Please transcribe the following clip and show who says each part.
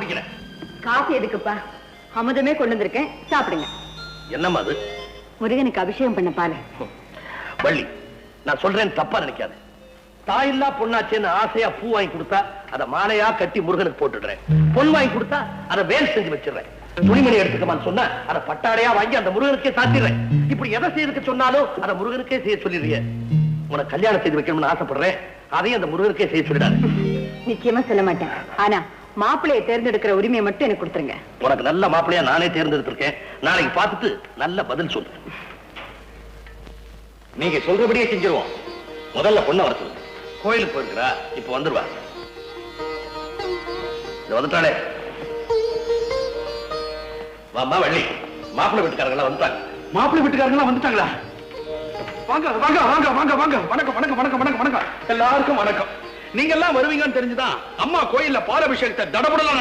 Speaker 1: குடிக்கிறேன்.
Speaker 2: காசு எதுக்குப்பா? அமுதமே கொண்டு வந்திருக்கேன், சாப்பிடுங்க.
Speaker 1: என்னம்மா அது?
Speaker 2: முருகனுக்கு அபிஷேகம் பண்ண பாரு.
Speaker 1: வள்ளி, நான் சொல்றேன் தப்பா நினைக்காது. தாயில்லா பொண்ணாச்சேன்னு ஆசையா பூ வாங்கி கொடுத்தா அதை மாலையா கட்டி முருகனுக்கு போட்டுடுறேன். பொன் வாங்கி கொடுத்தா அதை வேல் செஞ்சு வச்சிடுறேன். துணிமணி எடுத்துக்கமான்னு சொன்னா அதை பட்டாடையா வாங்கி அந்த முருகனுக்கே சாத்திடுறேன். இப்படி எதை செய்யறதுக்கு சொன்னாலும் அதை முருகனுக்கே செய்ய சொல்லிடுறிய. உனக்கு கல்யாணம் செய்து வைக்கணும்னு ஆசைப்படுறேன், அதையும் அந்த முருகனுக்கே செய்ய சொல்லிடாரு.
Speaker 2: நிச்சயமா சொல்ல மாட்டேன். ஆனா மாப்பிள்ளையை தேர்ந்தெடுக்கிற உரிமையை மட்டும் எனக்கு கொடுத்துருங்க.
Speaker 1: உனக்கு நல்ல மாப்பிள்ளையா நானே தேர்ந்தெடுத்திருக்கேன். நாளைக்கு பார்த்துட்டு நல்ல பதில் சொல்லு. நீங்க சொல்றபடியே செஞ்சிருவோம். முதல்ல பொண்ணை வர சொல்லு. கோயிலுக்கு போயிருக்கிறா, இப்ப வந்துருவா. வந்துட்டாளே. வாமா வள்ளி, மாப்பிள்ளை வீட்டுக்காரங்களா வந்துட்டாங்க.
Speaker 3: மாப்பிள்ளை வீட்டுக்காரங்களா வந்துட்டாங்களா? வாங்க வாங்க வாங்க வாங்க வாங்க. வணக்கம் வணக்கம் வணக்கம் வணக்கம் வணக்கம். எல்லாருக்கும் வணக்கம். நீங்க எல்லாம் வருவீங்கன்னு தெரிஞ்சுதான் அம்மா கோயில்ல பாலாபிஷேகத்தை தடபுடலாம்